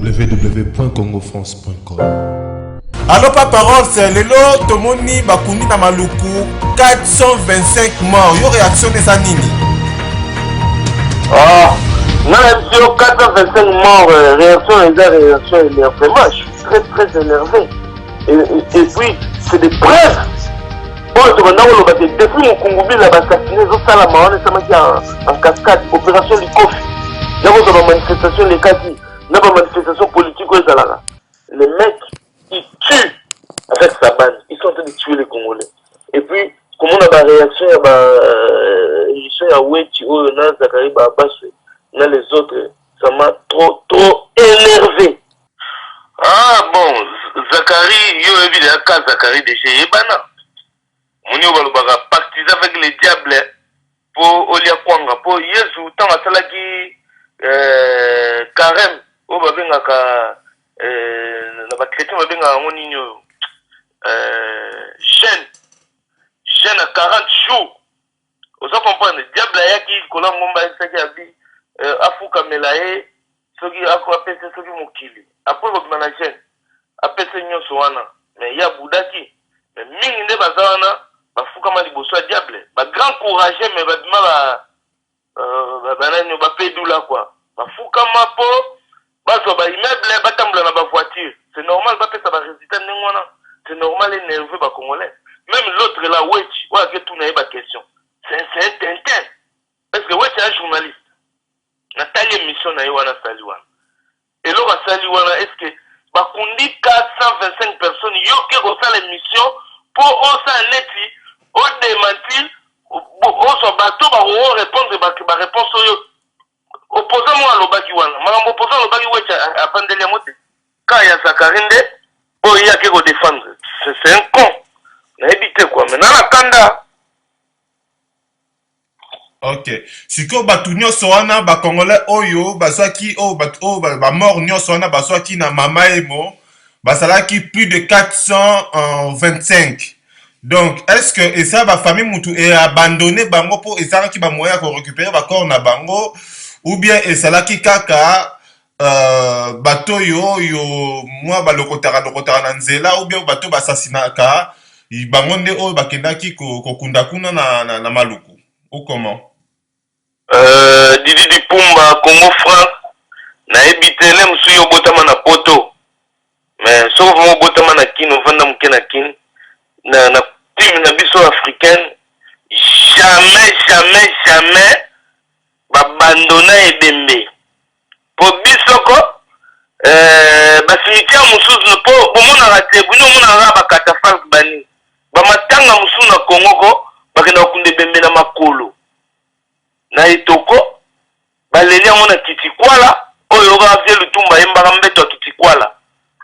www.congofrance.com. Allo Papa Ross, lelo tomoni bakundi na maluku 425 morts. Yo réaction eza nini? Même si 425 morts, réaction énervée. Moi, je suis très énervé. Et puis, c'est des preuves. Depuis mon Congo, la assassiné, en cascade, opération Likofi. Il y a une manifestation, les cas dit, il y a une manifestation politique. Les mecs, ils tuent avec sa bande. Ils sont en train de tuer les Congolais. Et puis, comment on a la réaction, il y a Wechi, Zakari, dans les autres, ça m'a trop énervé. Ah bon, Zakari, yo évidemment, Zakari de chez Yébana. On y va partisan avec les diables pour Olia Kwanga, pour Yesu, tant à Salaki Karem, au Babengaka, la chrétien Babenga, on y jeune à 40 jours. Vous comprenez, diable a qui Kolam Momba Saki Abi, Afuka Melae, Sogi Akwa Pese Sogi Mokili. Après votre manager, après Seigneur Soana, mais il y a Boudaki, mais Ming ne Bazawana. Bafuka mali boso diable ba grand courage mais ba dima ba banani ba pedula quoi bafuka mapo ba so ba immeuble ba tambula na ba voiture c'est normal ba pesa ba résident ngwana c'est normal et nerveux ba congolais même l'autre là Wechi wa ke tout na ba question c'est Tintin parce que Wechi est un journaliste Nathalie émission na wana saliwana et là ba saliwana est-ce que ba kundi 425 personnes yo ke ko ça l'émission pour osa neti au démentir, au son bateau, on répondre à réponse opposant-moi à l'Obakiwana. Madame opposant à l'Obakiwana, à Pandeliamote, quand il y a Sakarinde, oh, il y a qui va défendre. C'est un con. On a évité quoi. Maintenant, la Kanda. Ok. Si que Batunio Soana, Congolais, Oyo, Baswaki, mort Nyo Soana, Baswaki, na Mama Emo, Basalaki plus de 425. Donc, est-ce que et ça va famille Moutou est abandonné bango pour et ça qui va moyen pour récupérer va corps na bango ou bien et ça là qui kaka bateau yo moi ba lokotara na nzela ou bien bateau ba assassinaka i bango nde o bakenda ki ko kunda kuna na maluku ou comment Didi Dipumba Congo France na ebitele msuyo botama na poto mais sauf mo botama na kino vanda mukena kin na team na biso africaine jamais babandona ebembe po bisoko basimitiya mususu po bomona rate buno mona raba katafal bani bamatanga mususu na Congo ko bakenda kunde bembe na makolo na itoko baleli mona kitikwala oyo ga vie lutumba yembaka mbeto kitikwala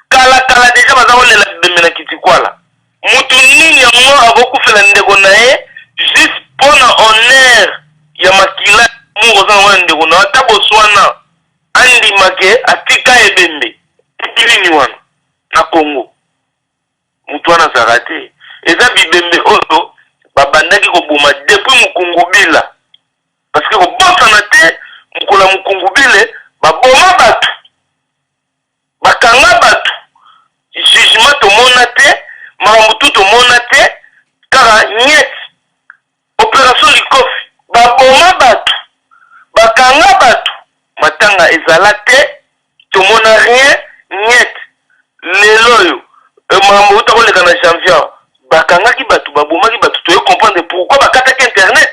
kala deja bazaolela bembe na kitikwala mutu nini yango akokufela ndeko na ye juste mpona honneur ya makila mungu ozanga wana ndeko na ata boswana andimake atika ebembe etilini wana na Congo mutu wana azaka te eza bibembe oyo babandaki koboma depuis mukungubila parce que kobosana te mokolo ya mukungubile baboma bato bakanga bato jugement tomona te mamutu tomona te kaka nyet opération Likofi baboma bato bakanga bato matanga ezala te tomona rien nyet lelo oyo mamutu akoleka na janvier bakangaki bato babomaki bato toye comprendre pourquoi bakataki internet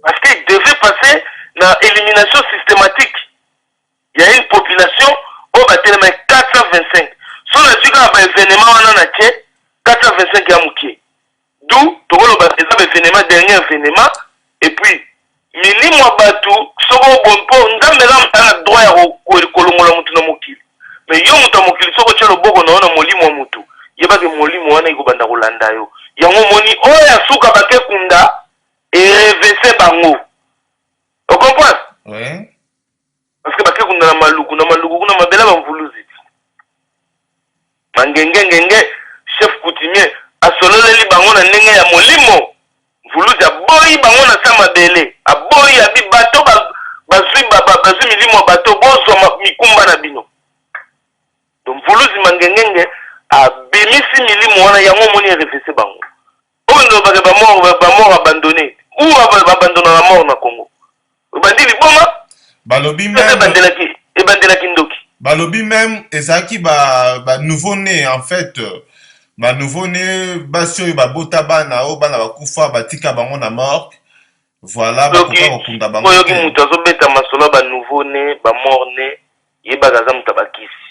parce qu'il devait passer na élimination systématique il y a une population au batelema 425 so na tuka ba événement wana na tie 425 ya mukie d'où tokoloba eza ba événement dernier événement et puis milimo batu soko bompo ndamela mtana droit ya kolongola mutu na mokili mais yo mutu mokili soko tshelo boko na ona molimo mutu yeba ke molimo wana ikobanda kolanda yo yango moni oya suka bake kunda et reverser bango. Vous comprenez? Oui. Parce que bake kunda na maluku kuna mabela bamvuluzi. Mangenge chef coutumier asololeli bango na ndenge ya molimo. Mvuluzi aboyi bango na sama bele. Aboyi abi bato bazwi milimo bato bozo mikumba na bino. vuluzi mangengenge abimisi milimo wana yango moni refese bango oyo ndo bake bamort abandonné ou abandona la mort na Congo bandi liboma balobi même ebandelaki ndoki balobi même ezalaki nouveau né en fait ba nouveau né basi oyo babota bana oyo bana bakufa batika bango na mort voilà bakoka kokunda bango oyoki moto azobeta masolo ba nouveau né ba mort né yebaka aza moto abakisi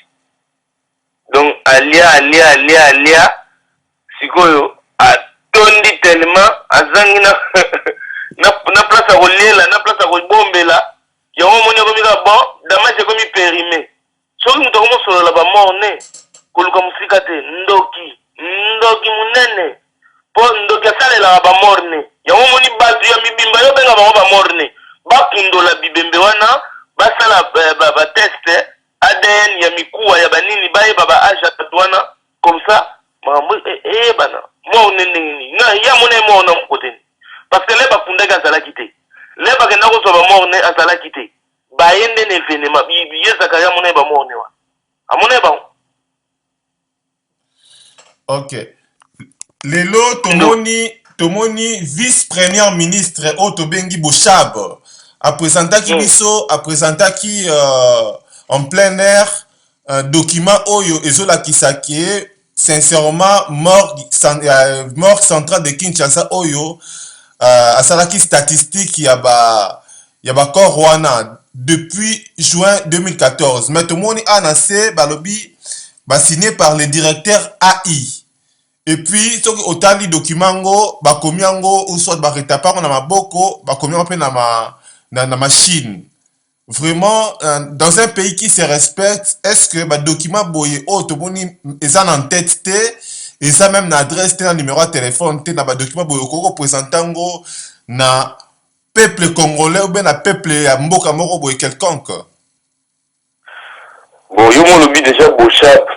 donc alia sikoyo atondi tellement azangi na place ya kolela na place ya kobombela yango moni akomika bon damage ekomi périmé soki moto akomosolola ba mort né koluka mosika te ndoki munene mpo ndoki asalelaka ba mort né yango moni bato ya mibimba yo benga bango ba mort né bakundola bibembe wana basala bateste ADN ya mikuwa ya banini bayeba ba age atatu wana comme ça makambo eyebana mwa unene nini ya mona mwa ona mokoteni parce que le bakundaki azalaki te le bakenda kozwa ba mort né azalaki te baye nde na événement yezaka ya mona ba mort né wa amona bango. Ok. Lelo tomoni vice-premier ministre Otobengi Boshab a présentaki biso en plein air un document oyo ezolakisa ke sincèrement mort centrale de Kinshasa oyo asalaki statistique ya ba corps wana depuis juin 2014 mais tomoni anase balobi signé par le directeur AI. Et puis, soki otali document ngo bakomi yango ou soit baretapa na maboko bakomi yango pe na machine. Vraiment dans un pays qui se respecte, est-ce que ba document boye o tomoni eza en tête te eza même na adresse te na numéro de téléphone te na ba document boye ko présenter ngo na peuple congolais ou bien na peuple ya mboka moko boye quelconque. Bon, yo mo lobi déjà Boshab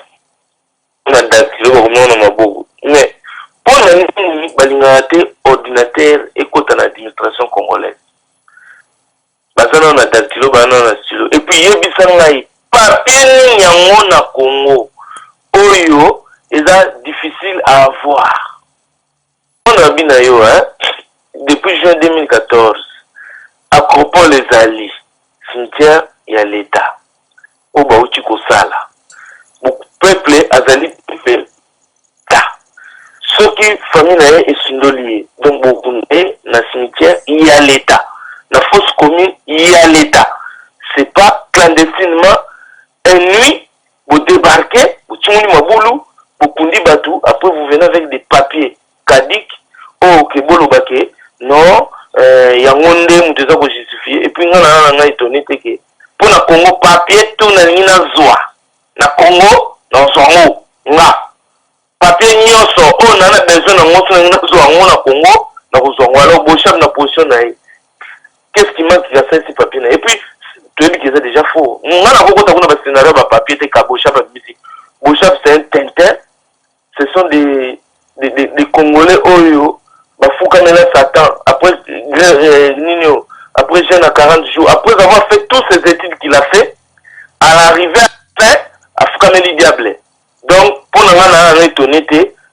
na datilo ko mona maboko. Mais pour la balingate ordinateur écoute en administration congolaise. Bazana na datilo bana na stylo. Et puis yebisa ngai papier yango na Congo. Oyo est difficile à avoir. On a bien yo hein depuis juin 2014 Acropole les alliés cimetière ya l'état. Oba uchi ko sala. Beaucoup peuple azali peuple. Ceux qui famille est sindolié donc beaucoup na cimetière il y a l'état la fosse commune il y a l'état c'est pas clandestinement une nuit vous débarquez vous tumuli mabulu vous kundi batu après vous venez avec des papiers cadiques oh que bolo baké non yangonde muteza ko justifier et puis ngana nga étonné que pour na Congo papier tout na ngina zwa na Congo na songo nga papier nyonso on a besoin de montrer na zo na Congo na kozongo alors Boshab na position na qu'est-ce qui manque à ces papiers et puis tu dis que c'est déjà faux on a beaucoup de scénario ba papier te ka Boshab musique Boshab c'est un tintin ce sont des Congolais oyo ba fuka na Satan après Nino après jeune à 40 jours après avoir fait toutes ces études qu'il a fait à l'arrivée à fuka na diable. Donc, pour nous, on a étonné,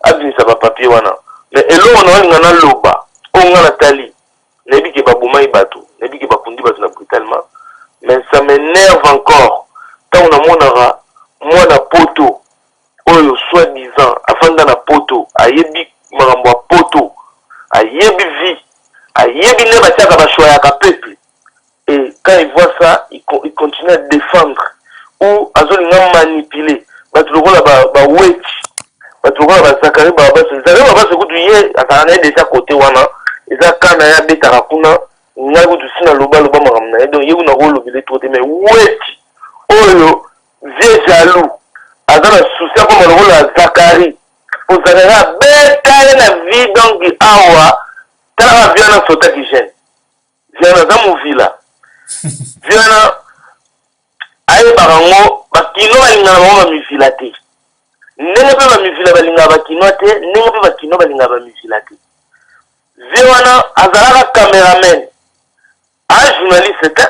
ça va papier. Mais là, on a loba, on a tali. Nebi qui va boumaï bateau, nebi qui va kundi bateau brutalement. Mais ça m'énerve encore. Quand on a moi na poto, oyo soi-disant, afin dans la poto, ayebi marambo poto, ayebi vie, ayebi ne batiaka ba choya ka peuple. Et quand il voit ça, il continue à défendre ou à zoninga manipuler. Batulokola ba wet batulokola ba sakari ba se kutu ye atana déjà côté wana eza kana ya betaka kuna ngaku tu sina loba makamna donc yeku na ko lobile trop mais wet oyo vie jaloux azana souci ko malokola zakari ozana beta na vie donc awa tala viana sota kijene viana za movila viana aye barango bakino balingana bango bamivila te ndenge mpe bamivila balingaka bakino te ndenge mpe bakino balingaka bamivila te vie wana azalaka cameraman un journaliste te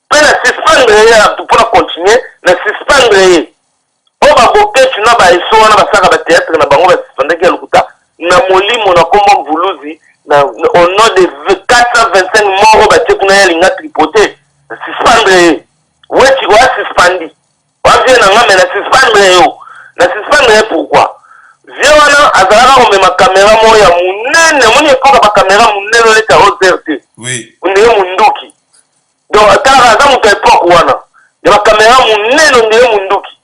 mpe na suspendre ye mpona continue na suspendre ye oyo orchestre na ba eso wana basaka ba théâtre na bango basifandaki ya lokuta na molimo na kombo mvuluzi na au nom de 425 morts batie kuna ya linga tripoté suspendre weti wa suspandi wa vie na ngame na suspendre yo na suspendre pourquoi vie wana azalaka komema kamera moko ya munene moni ekoka bakamera munene oleka OZRT oui ndenge munduki donc atalaka aza moto epoke wana ya bakamera munene ndenge munduki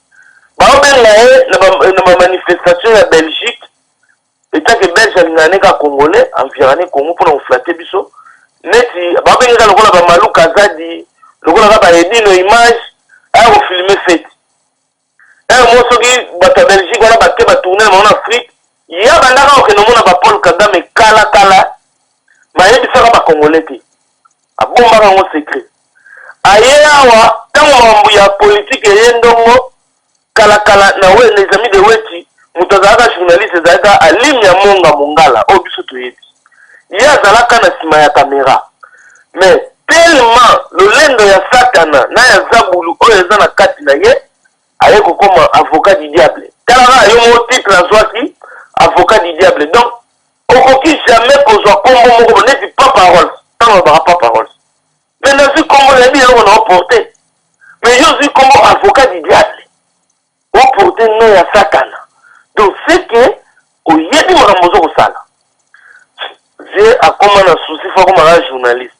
baobenga ye na bamanifestation ya Belgique etake belge alingana neka congolais environné Congo mpona koflate biso neti babengeka lokola bamaluka azadi lokola kaka baedino image aya kofilme fete mo soki bato ya Belgique wana bake batourne na bango na Afrique ya bandaka okende omona bapaul kagame kalakala mayebisaka bacongolais te abombaka yango secret aye awa ntango makambo ya politike eye ndongo kalakala na we les amis de weti moto azalaka journaliste ezalaka alimi ya monga mongala oyo biso toyebi ye azalaka na nsima ya kamera mais tellement lolendo ya satana na ya zabulu oyo eza na kati na ye aye kokoma avocat du diable talaka yo mo titre azwaki avocat du diable donc okoki jamais kozwa kombo moko neti pas parole ntango abaka pas parole mais nazwi kombo nayebi eloko na oporte mais yo ozwi kombo avocat du diable oporte no ya satana donc c'est que oyebi makambo ozo kosala vie akoma na souci fo akomaka journaliste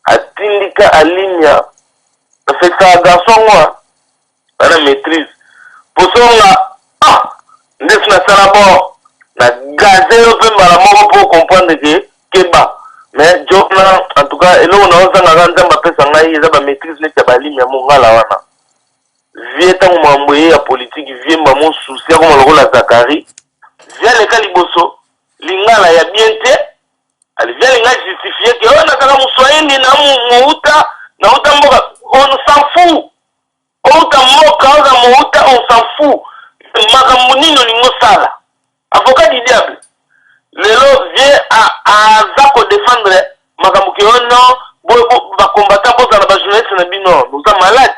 atindika alimia afekaka garçon ngwa ana maîtrise posonga ndesi nasala bo na gaze yo mpe mbala moko mpo comprendre ke keba mais jona en tout cas eloko naozangaka nzambe apesa ngai eza bamaîtrise neti ya balimi ya mongala wana vie ntango makambo ye ya politike vie mbamo susi akoma lokola zakari vie aleka liboso lingala ya bien te alivie alinga justifie ke oyo nazala moswahili na nauta mboka on s'en fout outa mboka oza mouta on s'en fout makambo nini olingi osala avocat du diable lelo vie aza kodefendre makambo ke ono bacombatant bozala bajournaliste na bino boza malade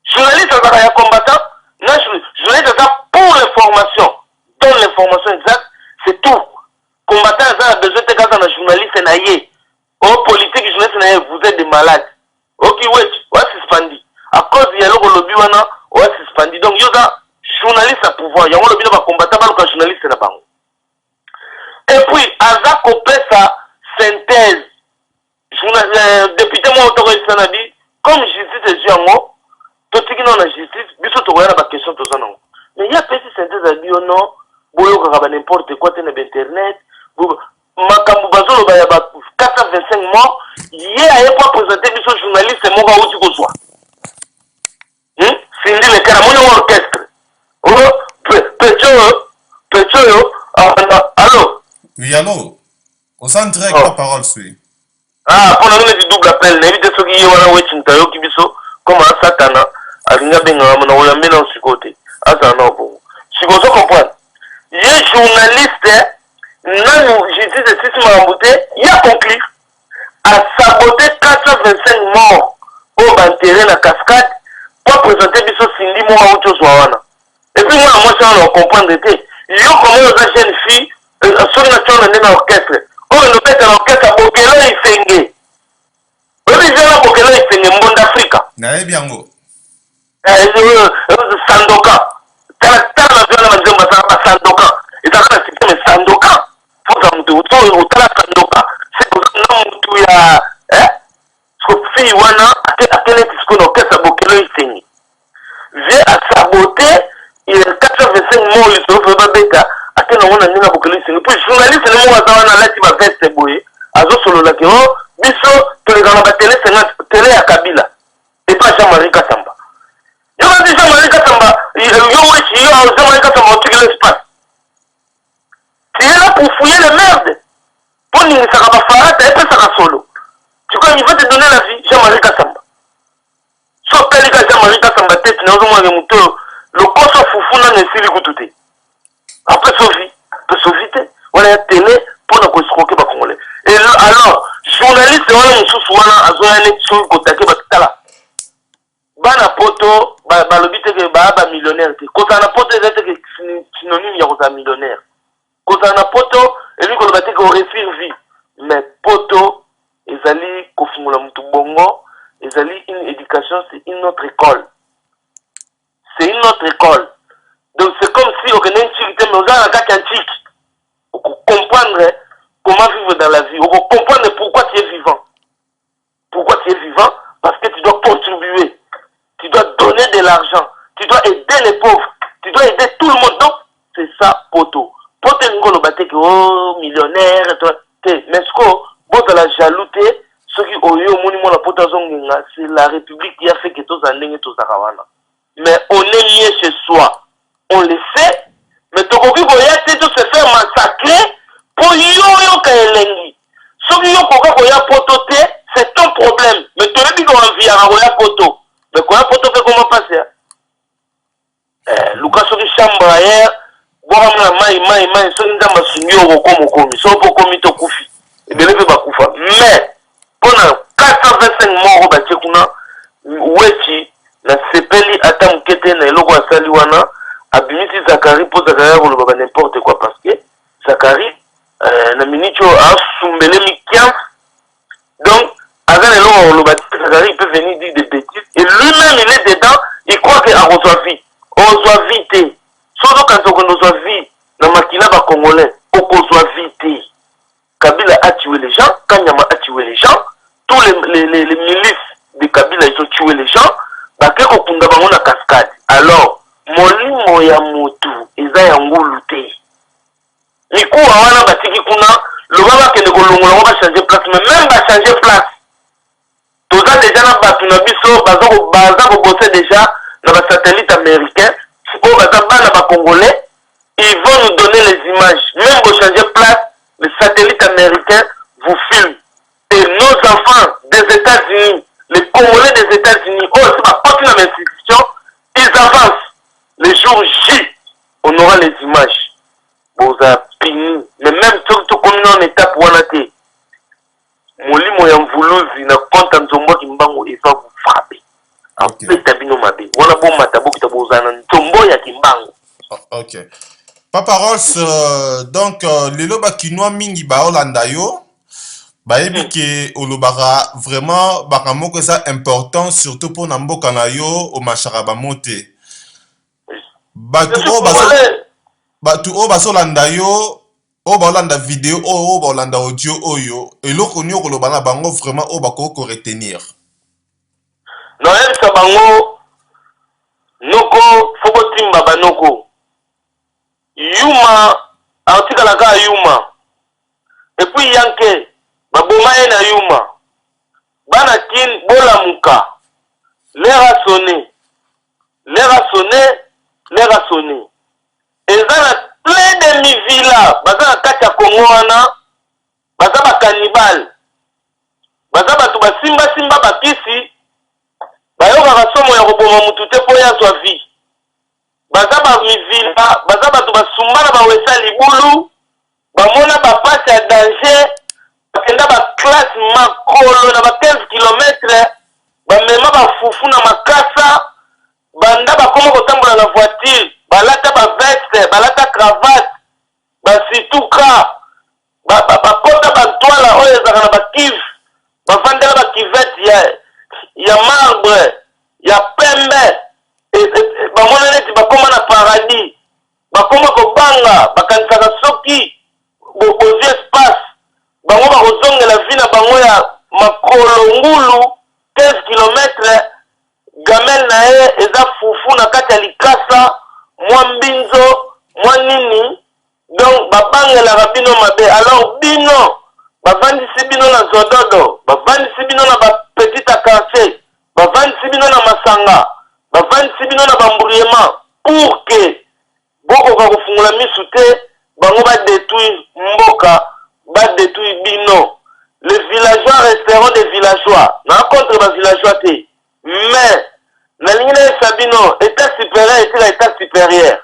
journaliste azaka ya combattant na journaliste aza pour l'information donne l'information exacte c'est tout combattant aza na besoin te kaka na journaliste na ye o politique journaliste na ye vous êtes des malades oki wet wa suspendi à cause ya eloko lobi wana wa suspendi donc yo za journaliste à pouvoir yango lobi na bacombattant baluka journaliste na bango et puis aza kopesa synthèse député mo otokoyisa na bi comme justice ezwi yango totiki na justice biso tokoya na baquestion toza nango mais ye apesi synthèse abi yo no boyokaka ba n'importe quoi te na bainternet makambo bazoloba ya ba 425 morts ye aye po apresente biso journaliste moko auti kozwa sindi lekera moni orchestre pecho oyo allo oui allô oza direct la parole sui mpona nini eti double appel nayebi te soki ye wana wetinta yoki biso comme asatana alingi abengaka na oyambe na sikoyo te azala na obongo sikoyo ozo comprendre ye journaliste nanu justice esisi makambo te ye aconclure asabote 425 morts oyo bantere na cascade po apresente biso sindi moko auti ozwa wana epuis mwana mwasi wana ocomprendre te yo komo oza jeune fille soki nationa nde na orchestre oyo nobeta na orchestre bokelo isenge oyebi zela bokelo isenge mbonda afrika nayebi yango sandoka tala na vio na banzembo bazala basandoka ezalaka na systeme sandoka foza motu otala sandoka na motu ya fille wana ateleki siko na orchestre bokelo isenge vie asabote 425 mo lisolo fe babeta ate nango na ndenge na bokelo isenge puis journaliste ne moko aza wana alati baveste boye azosololaki o biso toleka na batele 50 tele ya kabila epa Jean-Marie Kasamba yo bati Jean-Marie Kasamba yo weti yo Jean-Marie Kasamba otiki l'espace tu es là pour fouiller les merdes po ningisaka bafarata epesaka solo tu crois il va te donner la vie Jean-Marie Kasamba so pelika Jean-Marie Kasamba tete na ozomwake moto oyo lokoso fufu nano esili kutu te apres sofi te wana ya tele mpona koescroke bacongolais alors journaliste wana mosusu wana azoya neti soki kotake batala bana poto balobi te ke ba millionnaire te kozala na poto eza te ke synonyme ya kozala millionnaire kozala na poto elingi koloba te ke oréussir vie mais poto ezali kofungola mutu bongo ezali une éducation c'est une autre école c'est une autre école donc c'est comme si okende ntiki te mais ozala na kati ya ntiki comprendre comment vivre dans la vie comprendre pourquoi tu es vivant parce que tu dois contribuer. Tu dois donner de l'argent. Tu dois aider les pauvres. Tu dois aider tout le monde. Donc, c'est ça, poto. Poto, ngolo bate que, oh, millionnaire, mais ce qu'on, bon, la jalouté, ceux qui ont eu au monument la poto, c'est la République qui a fait que tous en et tous en mais on est lié chez soi. On le sait, mais Tokoki Goya, tout se faire massacrer pour yo kaelengi. Ceux qui ont Goya poto, c'est ton problème. Mais tu as dit qu'on a envie à Goya poto. Mais quoi, poto fait comment passer? Lucas sur chambre ailleurs, boire mai, so nza masungi au komi, so po komi to kufi. Et bien le ba kufa. Mais pendant 425 morts ba tsekuna, wechi na sepeli ata mkete na eloko asali wana, abimisi Zakari po Zakari ko loba n'importe quoi parce que Zakari na minicho a sumbele mikian. Donc avant le Zakari peut venir dire des bêtises et lui-même il est dedans, il croit qu'il a reçu vie. On soit vite. Surtout quand on soit vite, dans Makina va congolais, on soit vite. Kabila a tué les gens, Kanyama a tué les gens, tous les milices de Kabila ils ont tué les gens, parce qu'on a cascade. Alors, molimo ya mutu, eza ya ngulute. Niku awana batiki kuna, le baba qui ne kolongola va changer place, mais même va changer place. Tout ça déjà na batu na biso, baza ko bosser déjà dans le satellite américain, Congolais, ils vont nous donner les images. Même pour changer place, le satellite américain vous filme. Et nos enfants des États-Unis, les Congolais des États-Unis, oh, c'est pas partout dans l'institution, ils avancent. Le jour J, on aura les images. Bon, ça fini. Mais même tout comme nous en étape où on a été, Molimo Yamvoulouzi, na compte en Zombo Kimbango, il va vous frapper. Ok. Ok. Papa Ross, donc, lelo bakinois mingi ba Olanda yo, ba ebi ke olobara vraiment bakamoko ça important surtout pour namboka na yo o machara ba mote. Batu o baso landa yo, o ba Olanda vidéo o ba Olanda audio oyo, eloko ni okolobana bango vraiment o bako ko retenir. Non, ça bango noko foko timba banoko yuma artikala ka yuma et puis yanke baboma na yuma bana kin bola muka lera sonné ezana plein de mivila bazana kati ya Kongo wana baza ba cannibal baza batu basimba bakisi bayoka somo ya koboma mutu te po ya zwa vie baza ba mivila baza batu basumbana bawesa libulu bamona bapasi ya danger bakenda ba classe makolo na ba 15 km bamema bafufu na makasa banda bakoma kotambola na voiture balata ba veste balata cravate basituka bakota bantwala oyo ezaka na bakive bavandela bakivete ya marbre ya pembe bamona neti bakoma na paradis bakoma kobanga bakanisaka soki bozwi espace bango bakozongela vi na bango ya makolo ngulu 15 km gamel na ye eza fufu na kati ya likasa mwa mbinzo mwa nini donc babangelaka bino mabe alors bino bavandisi bino na zododo bavandisi bino na bapetite quartier bavandisi bino na masanga bavandisi bino na bamburiema pour que bokoka kofungula misu te bango badétruire mboka badétruire bino les villageois resteront des villageois na contre bavillageois te mais na lingi na yesa bino état supérieur etila état supérieur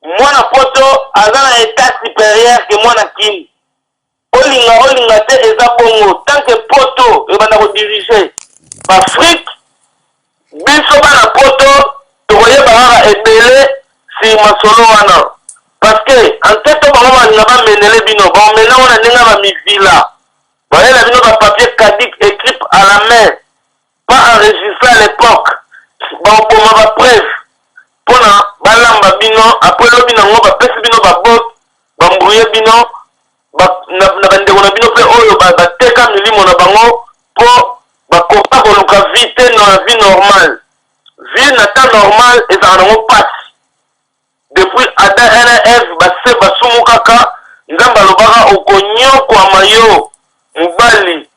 mwana poto aza na état supérieur ke mwana kini olinga te eza bongo tant que poto ebanda kodirige baafrike biso bana poto tokoyeba kaka ebele si masolo wana parce que enquête bango balinga bamenele bino bamena wana ndenge bamivila bayela bino bapapier cadik écrit à la main pas enregistré à l'époque bakoma bapreuve mpona balamba bino apres lobi nango bapesi bino babot bambrouye bino na bandeko na bino mpe oyo bateka milimo na bango mpo bakoka koluka vie te na vie normale vie na temps normal ezala nango pasi depuis Adam et Eve base basumu kaka nzambe alobaka okonyokwama yo mobali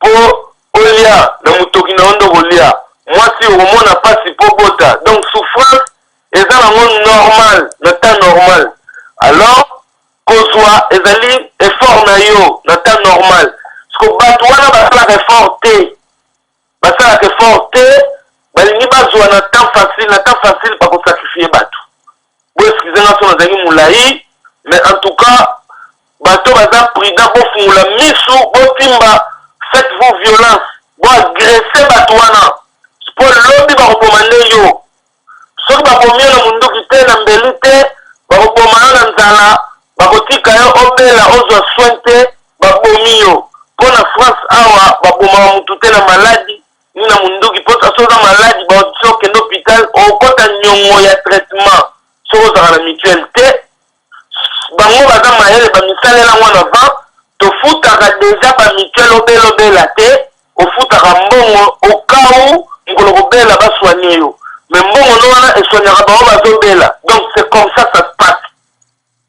mpo olia na motoki na yo nde kolia mwasi okomona pasi mpo bota donc souffrance eza nango normal na temps normal alors kozwa ezali effort na yo na temps normal parceke bato wana basalaka effort te basalaka effort te balingi bazwa na temps facile bakosakrifie bato bo excuse nga so nazalaki molai mais en tout cas bato baza prudent bofungula misu botimba faites vous violence boagresse bato wana po lobi bakoboma nde yo soki bakomi yo na munduki te na mbeli te bakoboma yo na nzala bakotika yo obela ozwa soin te babomi yo mpo na France awa babomaka mutu te na maladi ni na munduki mpo soki oza maladi baotisi okende hôpital okota nyongo ya traitement soki ozala na mutuelle te bango baza mayele bamisalela ngo na vent tofutaka deja bamituelle obela te ofutaka mbongo okau mokolo kobela baswanye yo mais mbongo no wana eswanyaka bango bazobela donc c'est comme ça ça se passe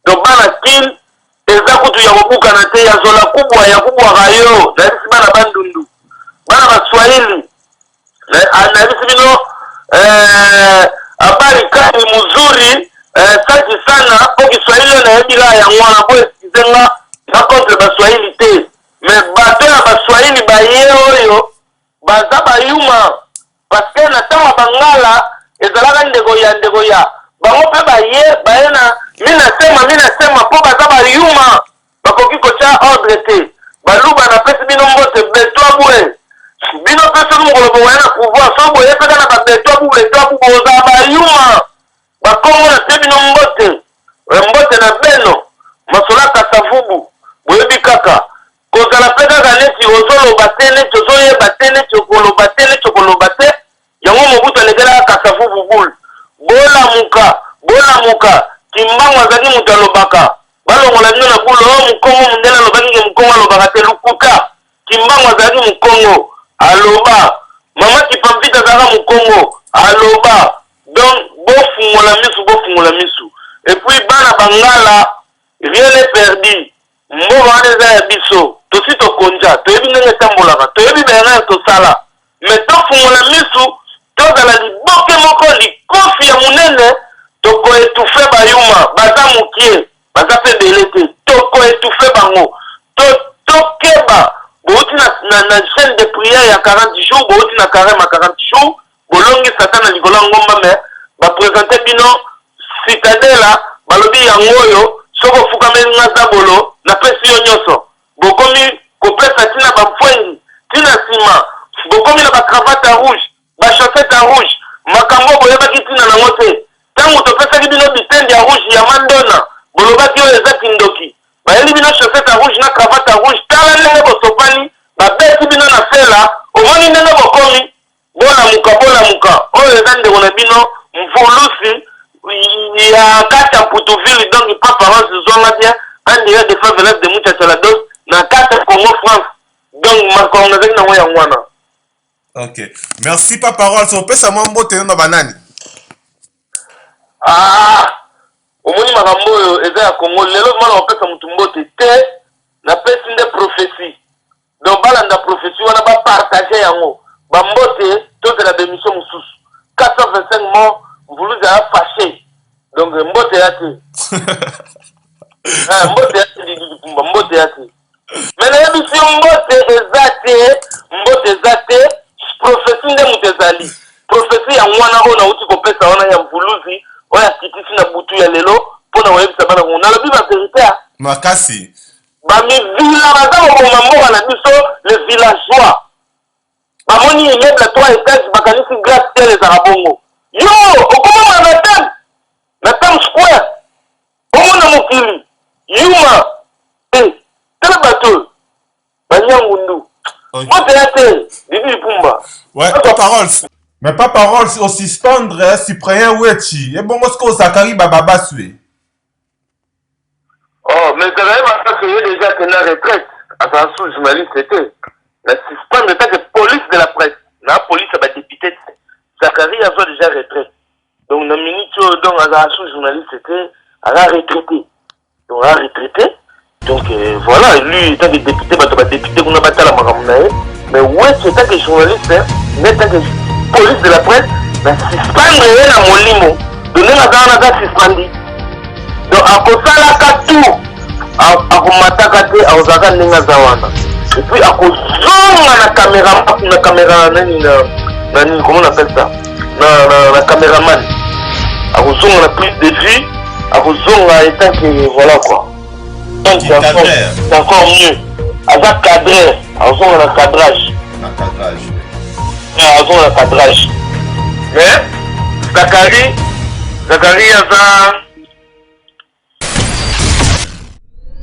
donc bana kil eza kutu ya kobukana te ya zola kubwa ya kubwaka yo nayebisi bana bandundu bana baswahili nayebisi bino habari kani muzuri santi sana po kiswahili oyo nayebila yango wana po eskize nga na contre baswahili te mais bato ya baswahili baye oyo baza bayuma parce que na ntango ya bangala ezalaka ndeko ya bango mpe baye na minasema mpo baza bayuma bakoki kotya ordre te baluba napesi bino mbote beto bwe bino mpe soki mokolo boya na pouvoir so boye mpeka na babeto abu bozala bayuma bakongo na te bino mbote na beno masola kasavubu boyebi kaka kozala mpe kaka neti ozoloba te neti ozoyeba te neti okoloba te yango mobutu alekelaka kasavubu bule bolamuka kimbango azali moto alobaka balongola bino na bulu o mokongo mondele alobaki ke mokongo alobaka te lukuta kimbango azalaki mokongo aloba mama kipampita azalaka mokongo aloba donc bofungola misu et puis bana bangala rien n'est perdu mboka wana eza ya biso tosi tokonja toyebi ndenge etambolaka toyebi berere tosala mais tofungola misu tozala liboke moko likofi ya monene tokoetufe bayuma baza mokie baza mpe ebele te tokoetufe bango tokeba bouti na chaîne de prière ya 40 jours bouti na carême ya 40 jours bolongi satan na likolo ya ngomba me bapresente bino citadela balobi yango oyo soki ofukameli nga zabolo napesi yo nyonso bokomi kopesa ntina bapwengi ntina nsima bokomi na bacravate ya rouge bachaussette ya rouge makambo boyebaki ntina nango te ntango topesaki bino bitende ya rouge ya mandona bolobaki oyo eza kindoki bayeli bino chaussette ya rouge na cravate ya rouge tala ndenge bosopani babeti bino na sela omoni ndenge bokomi bolamuka oyo eza ndeko na bino mvulusi ya kati ya Poutuville donc papa France zonga bien en direct de Favelas de Muchachalados na kati ya Congo France donc makongo nazaki nango yango wana. Ok, merci Papa Roll. So pesa mwa mbote na banani. Omoni makambo oyo eza ya Congo lelo mwana opesa mutu mbote te na pesi nde prophétie. Donc balanda prophétie wana ba partager yango. Ba mbote tozela bémission mususu. 425 morts vous a fâché. Donc mbote yate. Mbote yate mbote yate. Mais na émission mbote ezate prophétie nde mutezali. Prophétie ya mwana ona uti kopesa ona ya mvuluzi oya kitisi na butu ya lelo pona webisa bana ngona lobi ba vérité makasi ba mi villa baza ko mambo na biso les villageois bamoni immeuble à 3 étages bakanisi glace ciel ezala bongo yo okomona na tam square omona mokili yuma tala bato banyangundu motela te Didi Pumba. Ouais, pas parole. Mais pas parole, au suspendre, cyprien wechi. Et bon, ce que Zakari Bababa sué. Oh, mais quand même, parce qu'il y a déjà que la retraite, à sa sous-journaliste, c'était la suspendre de police de la presse. La police a député. Zakari a déjà retraite. Donc, la minute, donc, à la sous-journaliste, c'était à la retraité. Donc, à la retraité. Donc, voilà, lui, étant que député, on a battu la maramounaï. Mais ouais, c'est tant que journaliste, mais tant que police de la presse, mais suspendre la molimo. Donner la garde à suspendre. Donc, à cause de la tout, à mataka te, à osaka nenga zawana. Et puis, à cause de la caméra, comment on appelle ça? La caméraman. À cause de la prise de vue, à cause de la état que, voilà quoi. Donc, c'est encore mieux. À la cadreur, à cause de la cadrage. À cause de la cadrage. Mais, Zakari, a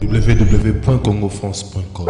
www.congofrance.com